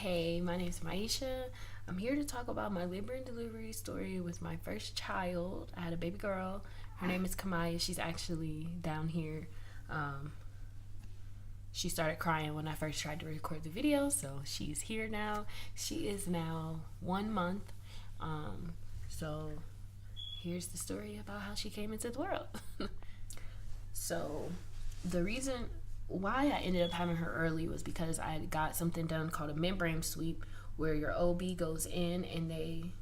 Hey, my name is Maisha. I'm here to talk about my labor and delivery story with my first child. I had a baby girl. Her name is Kamaya. She's actually down here. Um, she started crying when I first tried to record the video, so she's here now. She is now 1 month. Um, so here's the story about how she came into the world. So the reason why I ended up having her early was because I got something done called a membrane sweep, where your OB goes in and they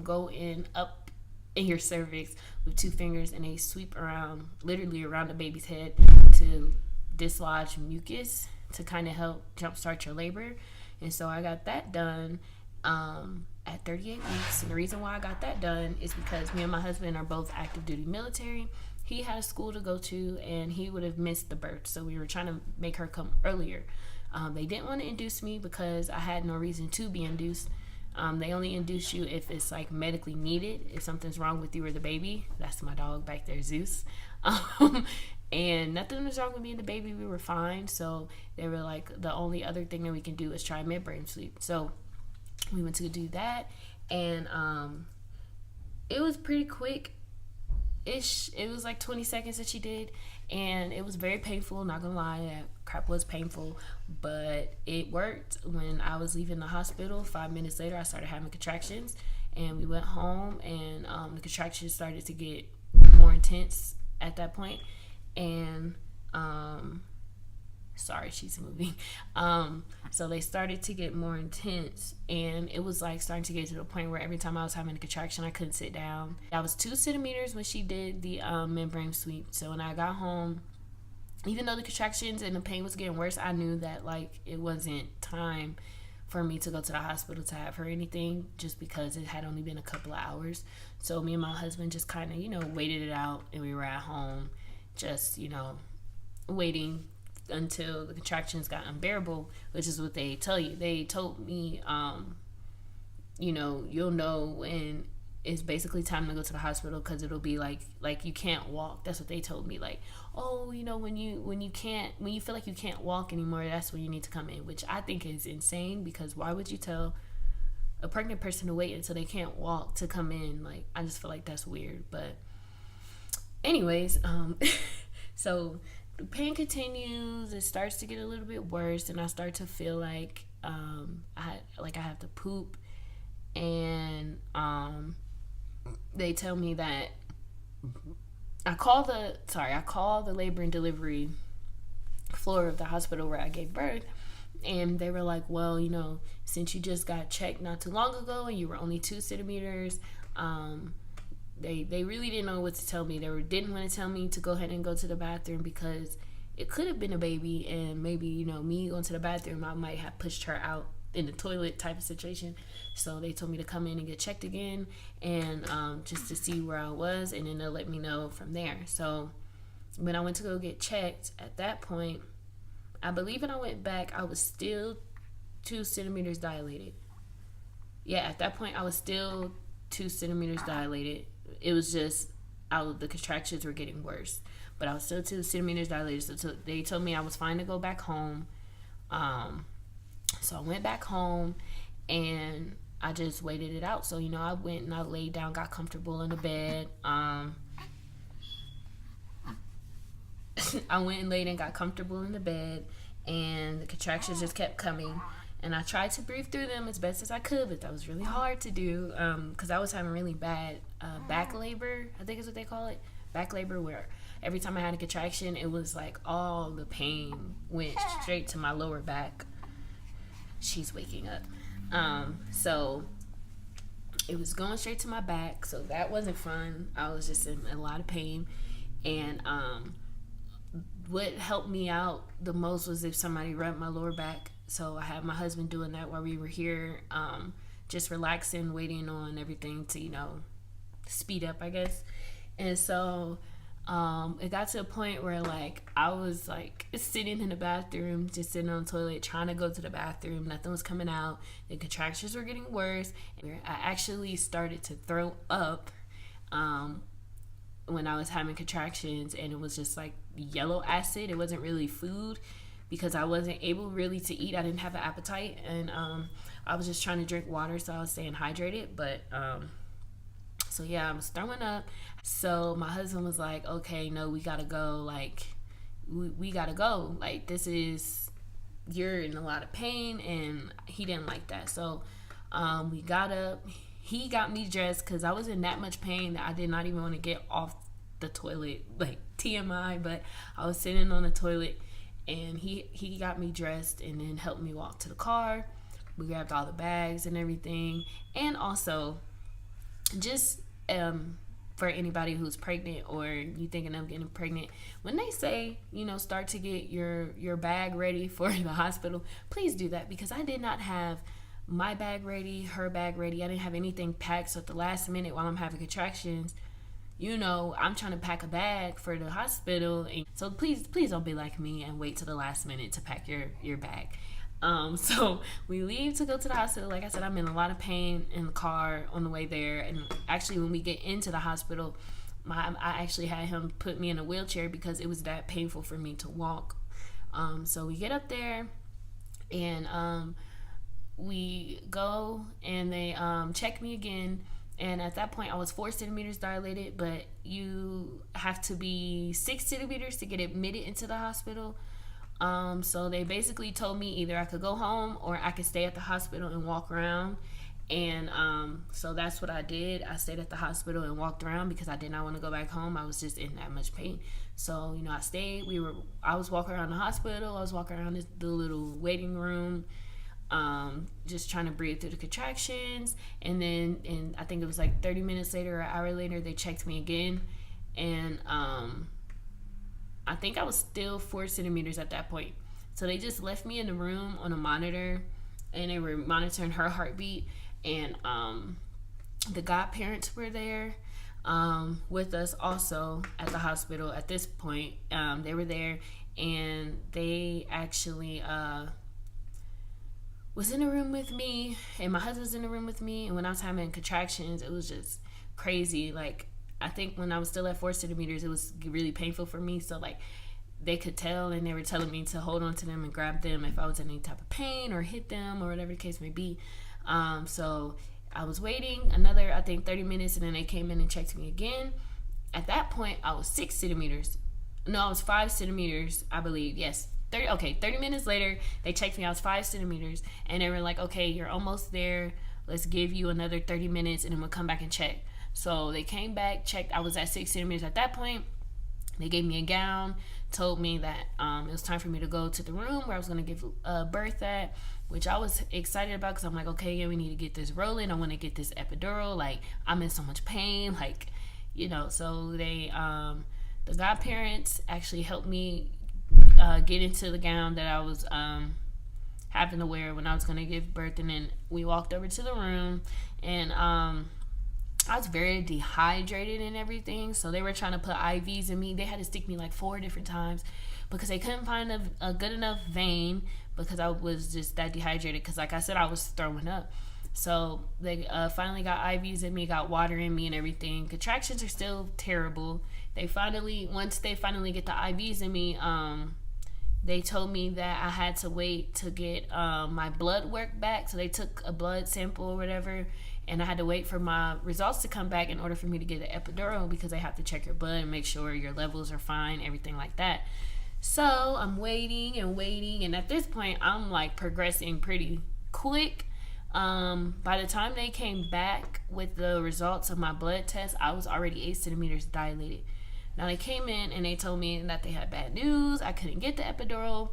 go in up in your cervix with two fingers and they sweep around, literally around the baby's head, to dislodge mucus to kind of help jumpstart your labor. And so I got that done at 38 weeks. And the reason why I got that done is because me and my husband are both active duty military. He had a school to go to and he would have missed the birth, so we were trying to make her come earlier. They didn't want to induce me because I had no reason to be induced. They only induce you if it's like medically needed, if something's wrong with you or the baby. That's my dog back there, Zeus. And nothing was wrong with me and the baby. We were fine. So they were like, the only other thing that we can do is try membrane sweep. So we went to do that, and it was pretty quick ish. It was like 20 seconds that she did, and it was very painful, not gonna lie. That crap was painful, but it worked. When I was leaving the hospital, 5 minutes later I started having contractions, and we went home, and the contractions started to get more intense at that point. And sorry, she's moving. So they started to get more intense, and it was like starting to get to the point where every time I was having a contraction, I couldn't sit down. I was 2 centimeters when she did the membrane sweep. So when I got home, even though the contractions and the pain was getting worse, I knew that like it wasn't time for me to go to the hospital to have her anything, just because it had only been a couple of hours. So me and my husband just kind of, waited it out, and we were at home just, waiting until the contractions got unbearable, which is what they tell you. They told me, you'll know when it's basically time to go to the hospital, because it'll be like you can't walk. That's what they told me. Like, oh, when you feel like you can't walk anymore, that's when you need to come in, which I think is insane, because why would you tell a pregnant person to wait until they can't walk to come in? Like, I just feel like that's weird. But anyways, so the pain continues. It starts to get a little bit worse, and I start to feel like I have to poop, and they tell me that I call the labor and delivery floor of the hospital where I gave birth, and they were like, well, since you just got checked not too long ago and you were only 2 centimeters, they really didn't know what to tell me. They didn't want to tell me to go ahead and go to the bathroom, because it could have been a baby, and maybe, me going to the bathroom, I might have pushed her out in the toilet type of situation. So they told me to come in and get checked again, and just to see where I was, and then they'll let me know from there. So when I went to go get checked, at that point, I believe when I went back, I was still 2 centimeters dilated. Yeah, at that point, I was still 2 centimeters dilated. It was just the contractions were getting worse, but I was still 2 centimeters dilated. So they told me I was fine to go back home. So I went back home, and I just waited it out. So I went and I laid down, got comfortable in the bed. I went and laid and got comfortable in the bed, and the contractions just kept coming. And I tried to breathe through them as best as I could, but that was really hard to do, because I was having really bad back labor, I think is what they call it. Back labor, where every time I had a contraction, it was like all the pain went straight to my lower back. She's waking up. So it was going straight to my back, so that wasn't fun. I was just in a lot of pain. And what helped me out the most was if somebody rubbed my lower back. So I had my husband doing that while we were here, just relaxing, waiting on everything to, speed up, I guess. And so it got to a point where, like, I was, like, sitting in the bathroom, just sitting on the toilet, trying to go to the bathroom. Nothing was coming out. The contractions were getting worse. I actually started to throw up when I was having contractions, and it was just, like, yellow acid. It wasn't really food, because I wasn't able really to eat. I didn't have an appetite, and I was just trying to drink water, so I was staying hydrated. But so yeah, I was throwing up. So my husband was like, okay, no, we gotta go. Like, we gotta go. Like, this is, you're in a lot of pain. And he didn't like that. So we got up. He got me dressed because I was in that much pain that I did not even want to get off the toilet. Like, TMI, but I was sitting on the toilet, and he got me dressed and then helped me walk to the car. We grabbed all the bags and everything. And also, just for anybody who's pregnant or you thinking of getting pregnant, when they say, start to get your bag ready for the hospital, please do that, because I did not have my bag ready, her bag ready. I didn't have anything packed. So at the last minute, while I'm having contractions, I'm trying to pack a bag for the hospital. And so please don't be like me and wait till the last minute to pack your bag. So we leave to go to the hospital. Like I said, I'm in a lot of pain in the car on the way there. And actually, when we get into the hospital, I actually had him put me in a wheelchair because it was that painful for me to walk. So we get up there, and we go, and they check me again. And at that point, I was 4 centimeters dilated, but you have to be 6 centimeters to get admitted into the hospital. So they basically told me either I could go home or I could stay at the hospital and walk around. And so that's what I did. I stayed at the hospital and walked around because I did not want to go back home. I was just in that much pain. So, I stayed. I was walking around the hospital. I was walking around the little waiting room, just trying to breathe through the contractions. And then I think it was like 30 minutes later or an hour later, they checked me again. And I think I was still 4 centimeters at that point. So they just left me in the room on a monitor, and they were monitoring her heartbeat. And the godparents were there with us also at the hospital at this point. They were there, and they actually was in the room with me, and my husband was in the room with me. And when I was having contractions, it was just crazy. Like, I think when I was still at 4 centimeters, it was really painful for me. So, like, they could tell, and they were telling me to hold on to them and grab them if I was in any type of pain or hit them or whatever the case may be. So I was waiting another, I think, 30 minutes, and then they came in and checked me again. At that point, I was 6 centimeters. No, I was 5 centimeters, I believe. Yes. 30 minutes later, they checked me. I was 5 centimeters, and they were like, okay, you're almost there. Let's give you another 30 minutes, and then we'll come back and check. So they came back, checked. I was at 6 centimeters at that point. They gave me a gown, told me that it was time for me to go to the room where I was going to give birth at, which I was excited about because I'm like, okay, yeah, we need to get this rolling. I want to get this epidural. Like, I'm in so much pain. Like, so they, the godparents actually helped me get into the gown that I was having to wear when I was going to give birth. And then we walked over to the room, and I was very dehydrated and everything. So they were trying to put IVs in me. They had to stick me like 4 different times because they couldn't find a good enough vein because I was just that dehydrated. Because like I said, I was throwing up. So they finally got IVs in me, got water in me and everything. Contractions are still terrible. Once they finally get the IVs in me, they told me that I had to wait to get my blood work back. So they took a blood sample or whatever, and I had to wait for my results to come back in order for me to get the epidural, because they have to check your blood and make sure your levels are fine, everything like that. So I'm waiting, and at this point, I'm like progressing pretty quick. By the time they came back with the results of my blood test, I was already 8 centimeters dilated. Now they came in and they told me that they had bad news. I couldn't get the epidural.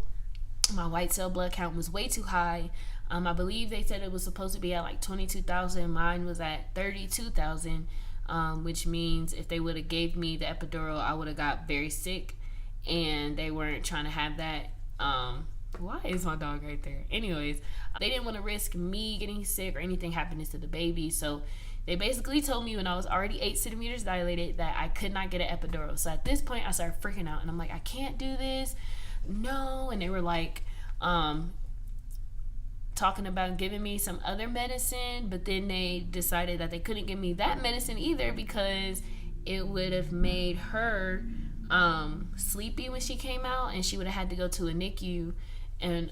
My white cell blood count was way too high. I believe they said it was supposed to be at like 22,000. Mine was at 32,000, which means if they would have gave me the epidural, I would have got very sick, and they weren't trying to have that. Why is my dog right there? Anyways, they didn't want to risk me getting sick or anything happening to the baby. So they basically told me when I was already 8 centimeters dilated that I could not get an epidural. So at this point, I started freaking out, and I'm like, I can't do this. No. And they were like, talking about giving me some other medicine, but then they decided that they couldn't give me that medicine either because it would have made her sleepy when she came out, and she would have had to go to a NICU, and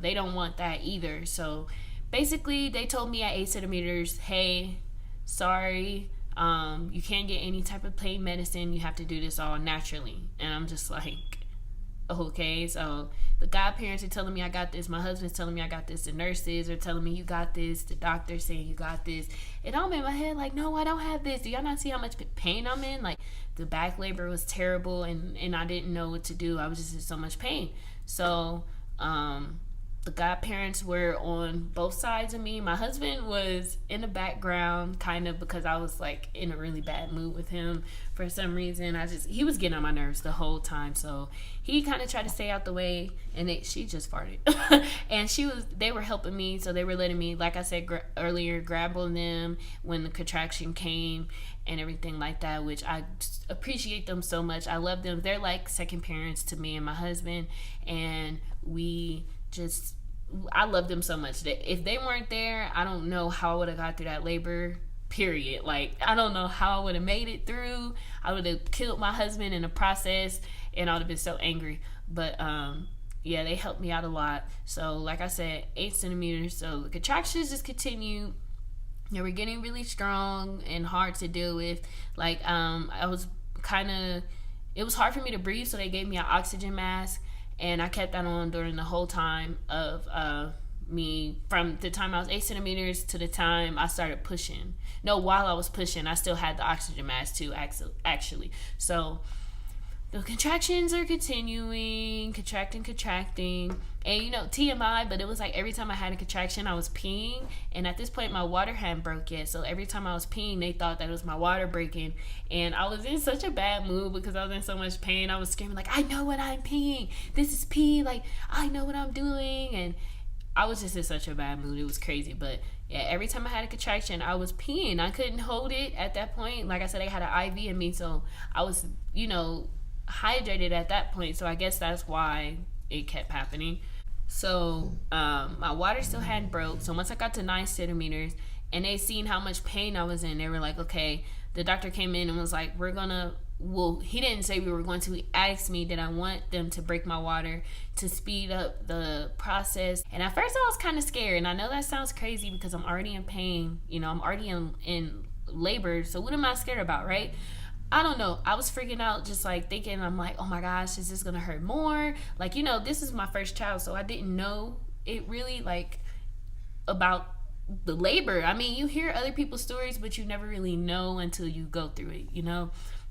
they don't want that either. So basically, they told me at 8 centimeters, hey, sorry, you can't get any type of pain medicine. You have to do this all naturally. And I'm just like, okay. So the godparents are telling me I got this. My husband's telling me I got this. The nurses are telling me you got this. The doctor's saying you got this. And I'm in my head like, no, I don't have this. Do y'all not see how much pain I'm in? Like, the back labor was terrible, and I didn't know what to do. I was just in so much pain. So the godparents were on both sides of me. My husband was in the background, kind of, because I was like in a really bad mood with him for some reason. He was getting on my nerves the whole time, so he kind of tried to stay out the way. And she just farted, and they were helping me, so they were letting me, like I said earlier, grab on them when the contraction came and everything like that, which I appreciate them so much. I love them. They're like second parents to me and my husband, and I love them so much that if they weren't there, I don't know how I would have got through that labor, period. Like, I don't know how I would have made it through. I would have killed my husband in the process, and I would have been so angry. But yeah, they helped me out a lot. So like I said, 8 centimeters. So the contractions just continued. They were getting really strong and hard to deal with. Like, it was hard for me to breathe, so they gave me an oxygen mask, and I kept that on during the whole time of me, from the time I was 8 centimeters to the time I started pushing. No, while I was pushing, I still had the oxygen mask too, actually. So the contractions are continuing, contracting. And TMI, but it was like every time I had a contraction, I was peeing. And at this point, my water hadn't broke yet. So every time I was peeing, they thought that it was my water breaking. And I was in such a bad mood because I was in so much pain. I was screaming like, I know what I'm peeing. This is pee. Like, I know what I'm doing. And I was just in such a bad mood. It was crazy. But yeah, every time I had a contraction, I was peeing. I couldn't hold it at that point. Like I said, I had an IV in me. So I was, hydrated at that point. So I guess that's why it kept happening. So my water still hadn't broke. So once I got to 9 centimeters and they seen how much pain I was in, they were like, okay. The doctor came in and was like, he didn't say we were going to. He asked me, did I want them to break my water to speed up the process? And at first I was kind of scared. And I know that sounds crazy because I'm already in pain. I'm already in labor. So what am I scared about, right? I don't know. I was freaking out, just like thinking, I'm like, oh my gosh, is this going to hurt more? Like, this is my first child, so I didn't know it really, like, about the labor. I mean, you hear other people's stories, but you never really know until you go through it,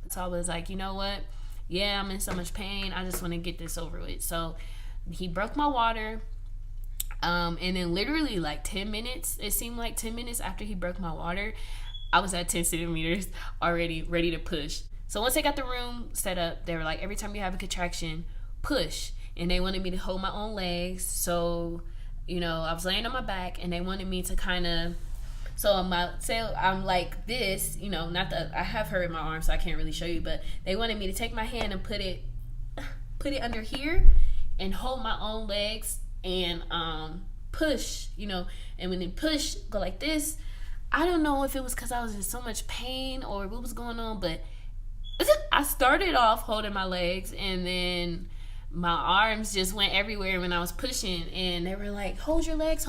So I was like, you know what? Yeah, I'm in so much pain. I just want to get this over with. So he broke my water. And then literally like 10 minutes, it seemed like 10 minutes after he broke my water, I was at 10 centimeters already ready to push. So once they got the room set up, they were like, every time you have a contraction, push. And they wanted me to hold my own legs. So, I was laying on my back, and they wanted me to kind of, I'm like this, not that I have her in my arm, so I can't really show you, but they wanted me to take my hand and put it under here and hold my own legs and push, and when they push, go like this. I don't know if it was because I was in so much pain or what was going on, but I started off holding my legs, and then my arms just went everywhere when I was pushing, and they were like, hold your legs.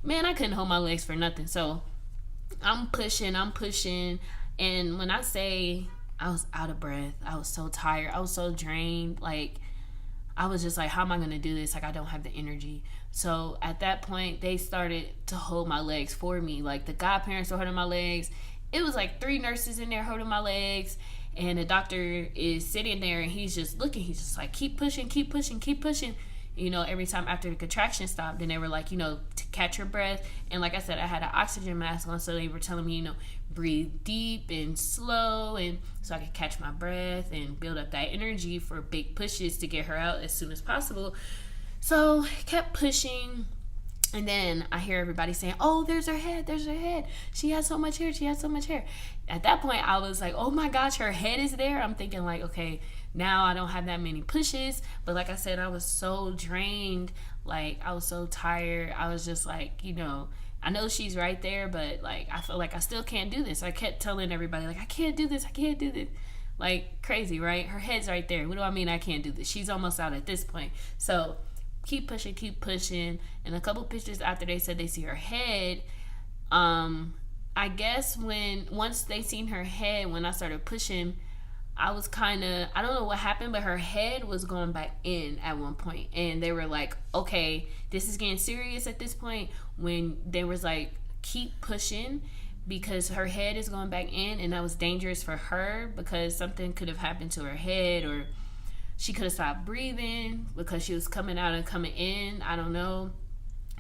Man, I couldn't hold my legs for nothing. So I'm pushing, and when I say I was out of breath, I was so tired, I was so drained, like I was just like, how am I going to do this? Like, I don't have the energy. So at that point, they started to hold my legs for me. Like, the godparents were holding my legs. It was like 3 nurses in there holding my legs. And the doctor is sitting there, and he's just looking. He's just like, keep pushing. Every time after the contraction stopped, then they were like, to catch your breath. And like I said, I had an oxygen mask on, so they were telling me, breathe deep and slow, and so I could catch my breath and build up that energy for big pushes to get her out as soon as possible. So kept pushing, and then I hear everybody saying, oh, there's her head. She has so much hair. At that point, I was like, oh my gosh, her head is there. I'm thinking like, okay, now I don't have that many pushes. But like I said, I was so drained. Like, I was so tired. I was just like, I know she's right there, but like, I feel like I still can't do this. I kept telling everybody, like, I can't do this. Like, crazy, right? Her head's right there. What do I mean I can't do this? She's almost out at this point. So keep pushing. And a couple pictures after they said they see her head, I guess once they seen her head, when I started pushing, I was kind of, I don't know what happened, but her head was going back in at one point. And they were like, okay, this is getting serious at this point. When they was like, keep pushing because her head is going back in. And that was dangerous for her because something could have happened to her head, or she could have stopped breathing because she was coming out and coming in. I don't know.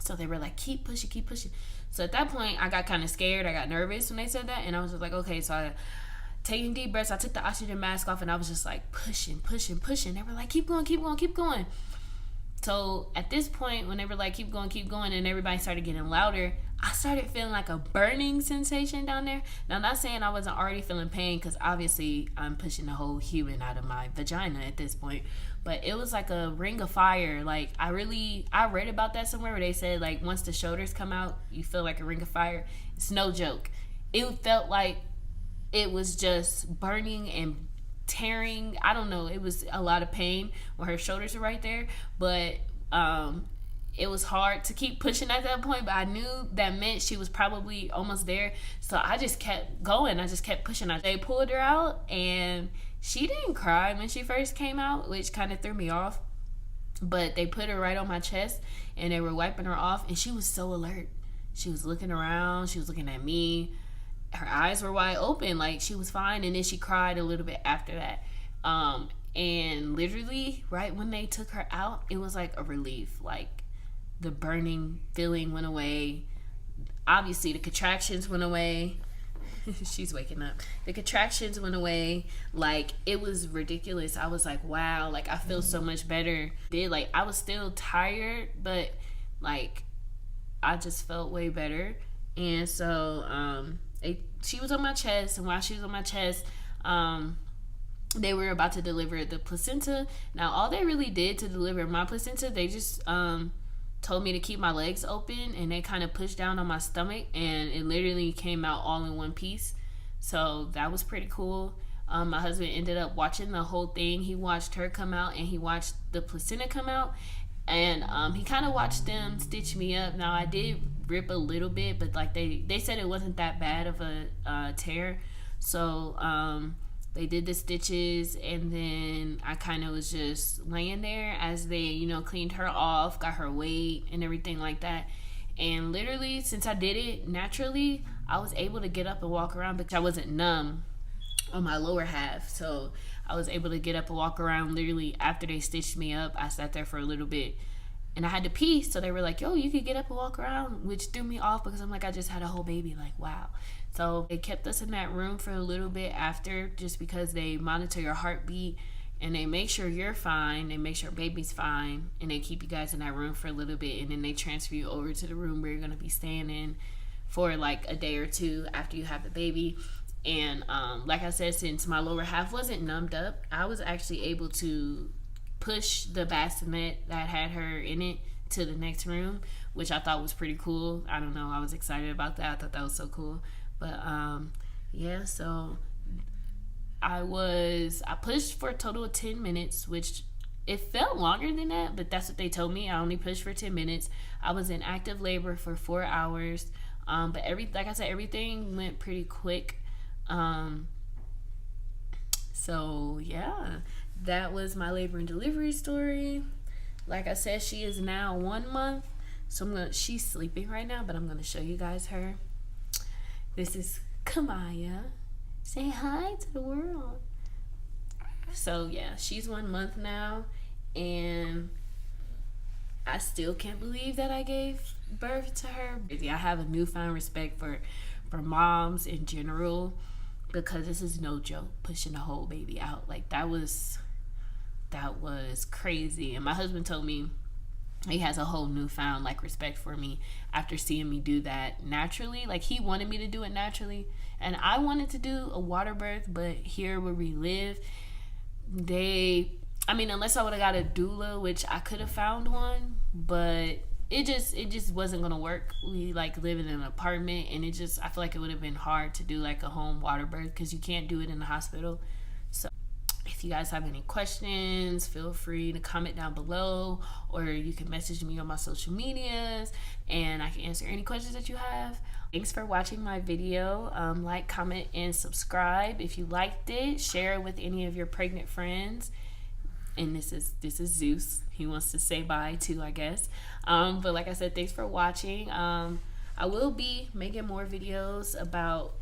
So they were like, keep pushing. So at that point, I got kind of scared. I got nervous when they said that. And I was just like, okay. So I taking deep breaths. I took the oxygen mask off and I was just like pushing. They were like, keep going. So at this point, when they were like, keep going, and everybody started getting louder, I started feeling like a burning sensation down there. Now, I'm not saying I wasn't already feeling pain, because obviously I'm pushing the whole human out of my vagina at this point. But it was like a ring of fire. Like, I read about that somewhere where they said, like, once the shoulders come out, you feel like a ring of fire. It's no joke. It felt like it was just burning and tearing. I don't know. It was a lot of pain when her shoulders were right there. But it was hard to keep pushing at that point. But I knew that meant she was probably almost there. So I just kept going. I just kept pushing. They pulled her out, and she didn't cry when she first came out, which kind of threw me off. But they put her right on my chest, and they were wiping her off. And she was so alert. She was looking around. She was looking at me. Her eyes were wide open, like she was fine. And then she cried a little bit after that. And literally right when they took her out, it was like a relief. Like, the burning feeling went away. Obviously the contractions went away. She's waking up. The contractions went away. Like, it was ridiculous. I was like, wow, like I feel so much better. Like, I was still tired, but like I just felt way better. And so she was on my chest, and while she was on my chest, they were about to deliver the placenta. Now, all they really did to deliver my placenta, they just told me to keep my legs open, and they kind of pushed down on my stomach, and it literally came out all in one piece. So that was pretty cool. My husband ended up watching the whole thing. He watched her come out, and he watched the placenta come out, and he kind of watched them stitch me up. Now, I did rip a little bit, but like they said it wasn't that bad of a tear. So they did the stitches, and then I kind of was just laying there as they, cleaned her off, got her weight and everything like that. And literally, since I did it naturally, I was able to get up and walk around because I wasn't numb on my lower half. So I was able to get up and walk around. Literally, after they stitched me up, I sat there for a little bit, and I had to pee. So they were like, yo, you could get up and walk around, which threw me off because I'm like, I just had a whole baby. Like, wow. So they kept us in that room for a little bit after, just because they monitor your heartbeat, and they make sure you're fine. They make sure baby's fine, and they keep you guys in that room for a little bit, and then they transfer you over to the room where you're going to be staying in for like a day or two after you have the baby. And like I said, since my lower half wasn't numbed up, I was actually able to push the bassinet that had her in it to the next room, which I thought was pretty cool. I don't know, I was excited about that. I thought that was so cool. But yeah, so I pushed for a total of 10 minutes, which it felt longer than that, but that's what they told me. I only pushed for 10 minutes. I was in active labor for 4 hours. But like I said, everything went pretty quick. So yeah, that was my labor and delivery story. Like I said, she is now 1 month. So she's sleeping right now, but I'm gonna show you guys her. This is Kamaya. Say hi to the world. So yeah, she's 1 month now, and I still can't believe that I gave birth to her. I have a newfound respect for moms in general, because this is no joke, pushing a whole baby out. Like, that was crazy. And my husband told me he has a whole newfound like respect for me after seeing me do that naturally. Like, he wanted me to do it naturally, and I wanted to do a water birth, but here where we live, unless I would have got a doula, which I could have found one, but it just wasn't gonna work. We like live in an apartment, and I feel like it would have been hard to do like a home water birth because you can't do it in the hospital. So If you guys have any questions, feel free to comment down below, or you can message me on my social medias and I can answer any questions that you have. Thanks for watching my video. Like, comment, and subscribe. If you liked it, share it with any of your pregnant friends. And this is Zeus. He wants to say bye too, I guess. But like I said, thanks for watching. I will be making more videos about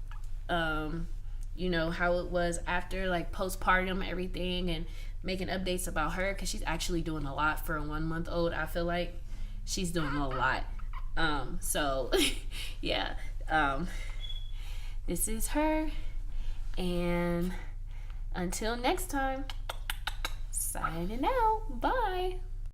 you know, how it was after, like, postpartum, everything, and making updates about her, because she's actually doing a lot for a 1-month-old. I feel like she's doing a lot. So yeah, this is her, and until next time, signing out. Bye.